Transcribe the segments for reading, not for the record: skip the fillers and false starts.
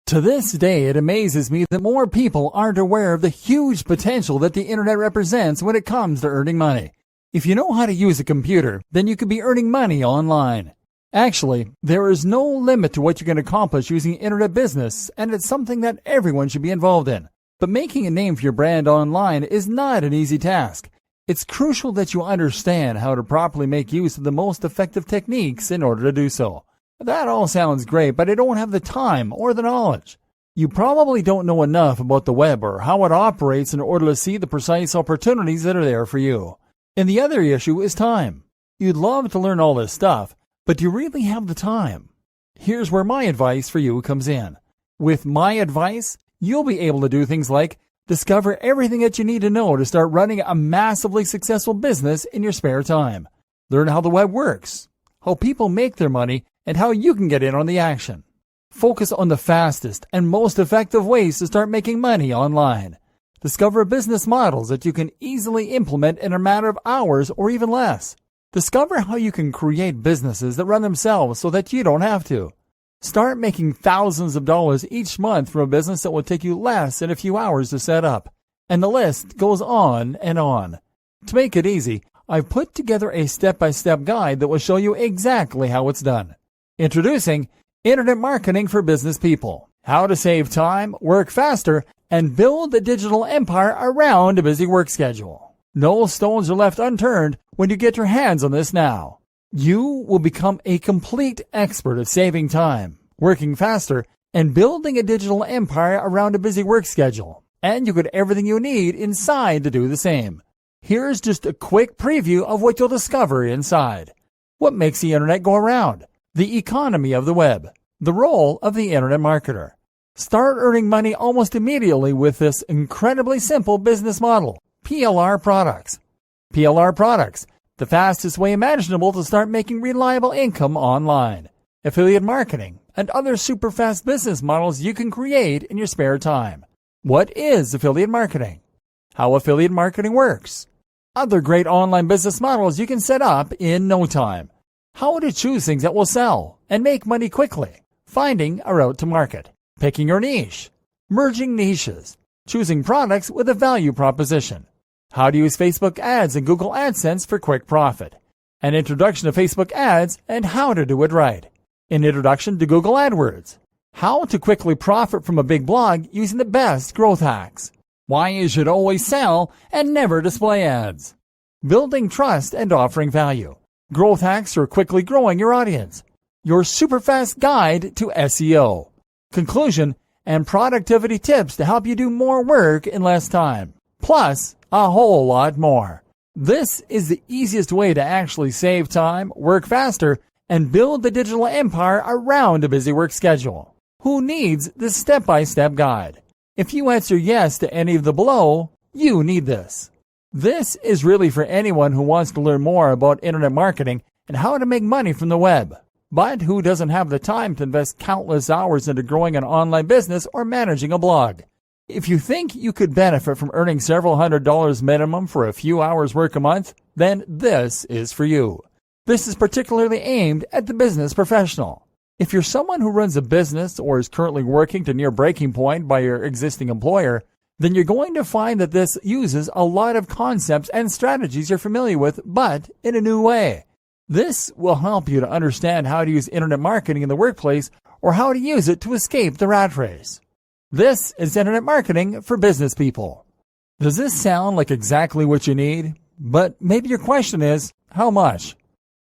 To this day, it amazes me that more people aren't aware of the huge potential that the internet represents when it comes to earning money. If you know how to use a computer, then you could be earning money online. Actually, there is no limit to what you can accomplish using internet business, and it's something that everyone should be involved in. But making a name for your brand online is not an easy task. It's crucial that you understand how to properly make use of the most effective techniques in order to do so. That all sounds great, but I don't have the time or the knowledge. You probably don't know enough about the web or how it operates in order to see the precise opportunities that are there for you. And the other issue is time. You'd love to learn all this stuff, but do you really have the time? Here's where my advice for you comes in. With my advice, you'll be able to do things like discover everything that you need to know to start running a massively successful business in your spare time. Learn how the web works, how people make their money, and how you can get in on the action. Focus on the fastest and most effective ways to start making money online. Discover business models that you can easily implement in a matter of hours or even less. Discover how you can create businesses that run themselves so that you don't have to. Start making thousands of dollars each month from a business that will take you less than a few hours to set up. And the list goes on and on. To make it easy, I've put together a step-by-step guide that will show you exactly how it's done. Introducing Internet Marketing for Business People. How to save time, work faster, and build a digital empire around a busy work schedule. No stones are left unturned when you get your hands on this now. You will become a complete expert at saving time, working faster, and building a digital empire around a busy work schedule. And you get everything you need inside to do the same. Here's just a quick preview of what you'll discover inside. What makes the internet go around? The economy of the web. The role of the internet marketer. Start earning money almost immediately with this incredibly simple business model. PLR products. PLR products. The fastest way imaginable to start making reliable income online. Affiliate marketing and other super fast business models you can create in your spare time. What is affiliate marketing? How affiliate marketing works. Other great online business models you can set up in no time. How to choose things that will sell and make money quickly. Finding a route to market. Picking your niche. Merging niches. Choosing products with a value proposition. How to use Facebook ads and Google AdSense for quick profit. An introduction to Facebook ads and how to do it right. An introduction to Google AdWords. How to quickly profit from a big blog using the best growth hacks. Why you should always sell and never display ads. Building trust and offering value. Growth hacks for quickly growing your audience. Your super fast guide to SEO. Conclusion and productivity tips to help you do more work in less time. Plus, a whole lot more. This is the easiest way to actually save time, work faster, and build the digital empire around a busy work schedule. Who needs this step-by-step guide? If you answer yes to any of the below, you need this. This is really for anyone who wants to learn more about internet marketing and how to make money from the web, but who doesn't have the time to invest countless hours into growing an online business or managing a blog. If you think you could benefit from earning several $100s minimum for a few hours work a month, then this is for you. This is particularly aimed at the business professional. If you're someone who runs a business or is currently working to near breaking point by your existing employer, then you're going to find that this uses a lot of concepts and strategies you're familiar with, but in a new way. This will help you to understand how to use internet marketing in the workplace or how to use it to escape the rat race. This is internet marketing for business people. Does this sound like exactly what you need? But maybe your question is, how much?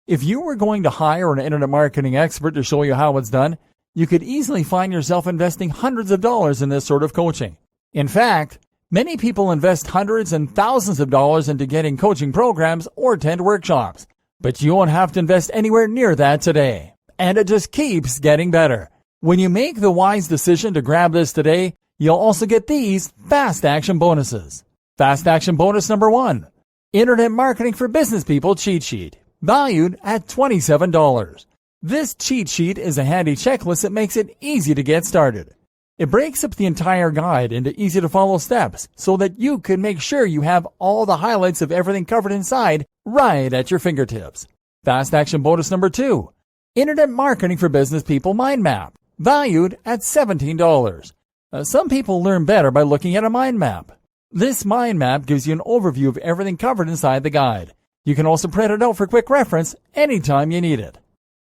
If you were going to hire an internet marketing expert to show you how it's done, you could easily find yourself investing hundreds of dollars in this sort of coaching. In fact, many people invest hundreds and thousands of dollars into getting coaching programs or attend workshops, but you won't have to invest anywhere near that today. And it just keeps getting better. When you make the wise decision to grab this today, you'll also get these fast action bonuses. Fast action bonus number 1, Internet Marketing for Business People cheat sheet, valued at $27. This cheat sheet is a handy checklist that makes it easy to get started. It breaks up the entire guide into easy-to-follow steps so that you can make sure you have all the highlights of everything covered inside right at your fingertips. Fast action bonus number 2, Internet Marketing for Business People Mind Map. valued at $17. Some people learn better by looking at a mind map. This mind map gives you an overview of everything covered inside the guide. You can also print it out for quick reference anytime you need it.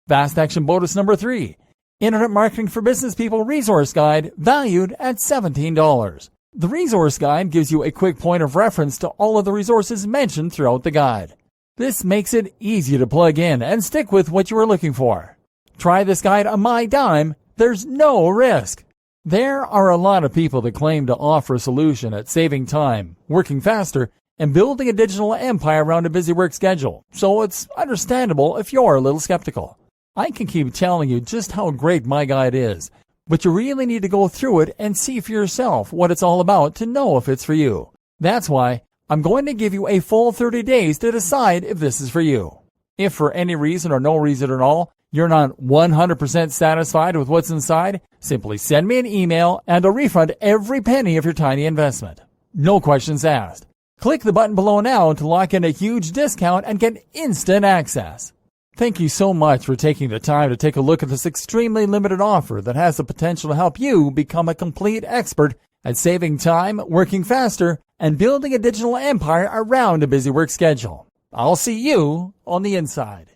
Fast action bonus number 3. Internet Marketing for Business People Resource Guide, valued at $17. The resource guide gives you a quick point of reference to all of the resources mentioned throughout the guide. This makes it easy to plug in and stick with what you are looking for. Try this guide on my dime. There's no risk. There are a lot of people that claim to offer a solution at saving time, working faster, and building a digital empire around a busy work schedule, so it's understandable if you're a little skeptical. I can keep telling you just how great my guide is, but you really need to go through it and see for yourself what it's all about to know if it's for you. That's why I'm going to give you a full 30 days to decide if this is for you. If for any reason or no reason at all, you're not 100% satisfied with what's inside, simply send me an email and I'll refund every penny of your tiny investment. No questions asked. Click the button below now to lock in a huge discount and get instant access. Thank you so much for taking the time to take a look at this extremely limited offer that has the potential to help you become a complete expert at saving time, working faster, and building a digital empire around a busy work schedule. I'll see you on the inside.